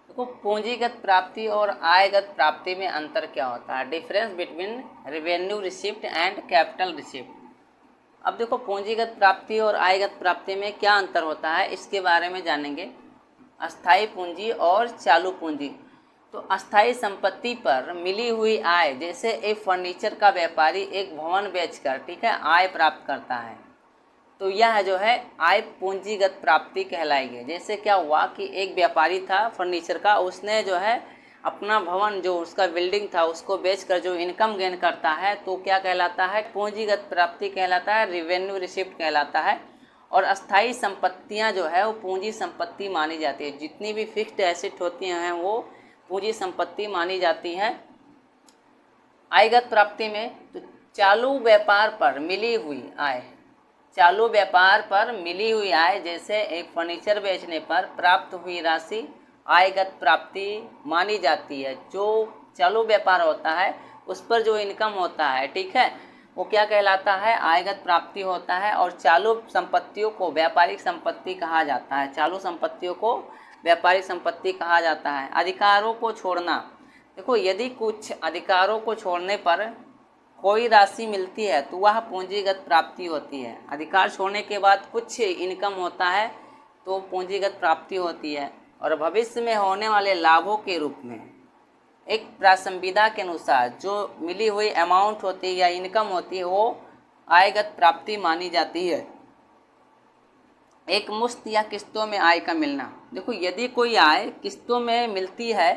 देखो पूंजीगत प्राप्ति और आयगत प्राप्ति में अंतर क्या होता है। Difference between revenue receipt and capital receipt. अब देखो पूंजीगत प्राप्ति और आयगत प्राप्ति में क्या अंतर होता है, इसके बारे में जानेंगे। अस्थायी पूंजी और चालू पूंजी। तो अस्थायी संपत्ति पर मिली हुई आय, जैसे एक फर्नीचर का व्यापारी एक भवन बेचकर, ठीक है, आय प्राप्त करता है, तो यह जो है आय पूंजीगत प्राप्ति कहलाएगी। जैसे क्या हुआ कि एक व्यापारी था फर्नीचर का, उसने जो है अपना भवन, जो उसका बिल्डिंग था, उसको बेचकर जो इनकम गेन करता है, तो क्या कहलाता है, पूंजीगत प्राप्ति कहलाता है, रेवेन्यू रिसिप्ट कहलाता है। और अस्थायी संपत्तियां जो है वो पूंजी संपत्ति मानी जाती है। जितनी भी फिक्स्ड एसेट होती हैं वो पूंजी संपत्ति मानी जाती है। आयगत प्राप्ति में तो चालू व्यापार पर मिली हुई आय, चालू व्यापार पर मिली हुई आय, जैसे एक फर्नीचर बेचने पर प्राप्त हुई राशि आयगत प्राप्ति मानी जाती है। जो चालू व्यापार होता है उस पर जो इनकम होता है, ठीक है, वो क्या कहलाता है, आयगत प्राप्ति होता है। और चालू संपत्तियों को व्यापारिक संपत्ति कहा जाता है। चालू संपत्तियों को व्यापारिक संपत्ति कहा जाता है। अधिकारों को छोड़ना। देखो यदि कुछ अधिकारों को छोड़ने पर कोई राशि मिलती है तो वह पूंजीगत प्राप्ति होती है। अधिकार छोड़ने के बाद कुछ इनकम होता है तो पूंजीगत प्राप्ति होती है। और भविष्य में होने वाले लाभों के रूप में एक प्रासंविदा के अनुसार जो मिली हुई अमाउंट होती है या इनकम होती है वो आयगत प्राप्ति मानी जाती है। एक मुश्त या किस्तों में आय का मिलना। देखो यदि कोई आय किस्तों में मिलती है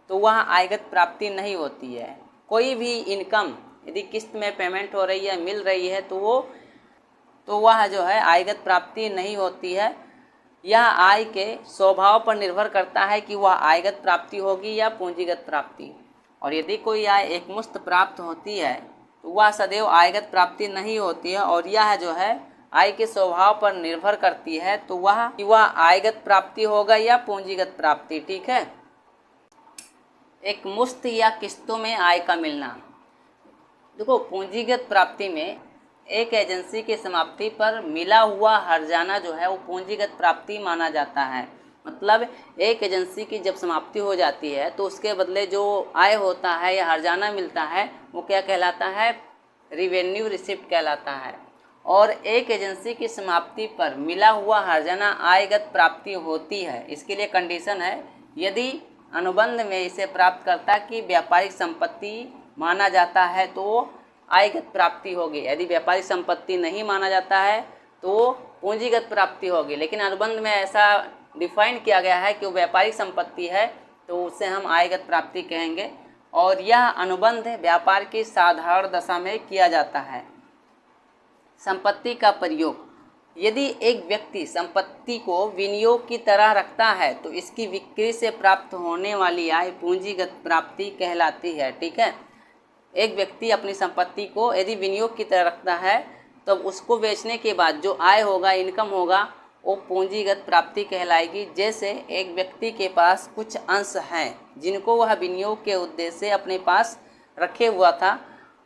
तो वह आयगत प्राप्ति नहीं होती है। कोई भी इनकम यदि किस्त में पेमेंट हो रही है, मिल रही है, तो वह जो है आयगत प्राप्ति नहीं होती है। यह आय के स्वभाव पर निर्भर करता है कि वह आयगत प्राप्ति होगी या पूंजीगत प्राप्ति। और यदि कोई आय एक मुश्त प्राप्त होती है तो वह सदैव आयगत प्राप्ति नहीं होती है। और यह जो है आय के स्वभाव पर निर्भर करती है, तो वह आयगत प्राप्ति होगा या पूंजीगत प्राप्ति, ठीक है। एक मुश्त या किस्तों में आय का मिलना। देखो पूंजीगत प्राप्ति में एक एजेंसी की समाप्ति पर मिला हुआ हर्जाना जो है वो पूंजीगत प्राप्ति माना जाता है। मतलब एक एजेंसी की जब समाप्ति हो जाती है तो उसके बदले जो आय होता है या हर्जाना मिलता है वो क्या कहलाता है, रिवेन्यू रिसिप्ट कहलाता है। और एक एजेंसी की समाप्ति पर मिला हुआ हर्जाना आयगत प्राप्ति होती है। इसके लिए कंडीशन है, यदि अनुबंध में इसे प्राप्त करता कि व्यापारिक संपत्ति माना जाता है तो आयगत प्राप्ति होगी। यदि व्यापारिक संपत्ति नहीं माना जाता है तो पूंजीगत प्राप्ति होगी। लेकिन अनुबंध में ऐसा डिफाइन किया गया है कि वो व्यापारिक संपत्ति है तो उसे हम आयगत प्राप्ति कहेंगे। और यह अनुबंध व्यापार की साधारण दशा में किया जाता है। संपत्ति का प्रयोग। यदि एक व्यक्ति संपत्ति को विनियोग की तरह रखता है तो इसकी बिक्री से प्राप्त होने वाली आय पूंजीगत प्राप्ति कहलाती है, ठीक है। एक व्यक्ति अपनी संपत्ति को यदि विनियोग की तरह रखता है तब उसको बेचने के बाद जो आय होगा, इनकम होगा, वो पूंजीगत प्राप्ति कहलाएगी। जैसे एक व्यक्ति के पास कुछ अंश हैं जिनको वह विनियोग के उद्देश्य से अपने पास रखे हुआ था,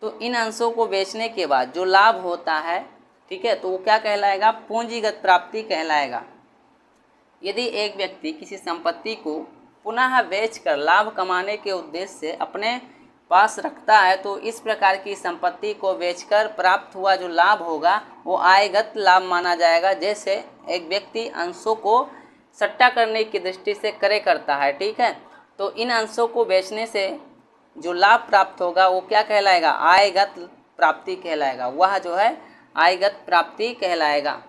तो इन अंशों को बेचने के बाद जो लाभ होता है, ठीक है, तो वो क्या कहलाएगा, पूंजीगत प्राप्ति कहलाएगा। यदि एक व्यक्ति किसी संपत्ति को पुनः बेचकर लाभ कमाने के उद्देश्य से अपने पास रखता है तो इस प्रकार की संपत्ति को बेचकर प्राप्त हुआ जो लाभ होगा वो आयगत लाभ माना जाएगा। जैसे एक व्यक्ति अंशों को सट्टा करने की दृष्टि से क्रय करता है, ठीक है, तो इन अंशों को बेचने से जो लाभ प्राप्त होगा वो क्या कहलाएगा, आयगत प्राप्ति कहलाएगा। वह जो है आयगत प्राप्ति कहलाएगा।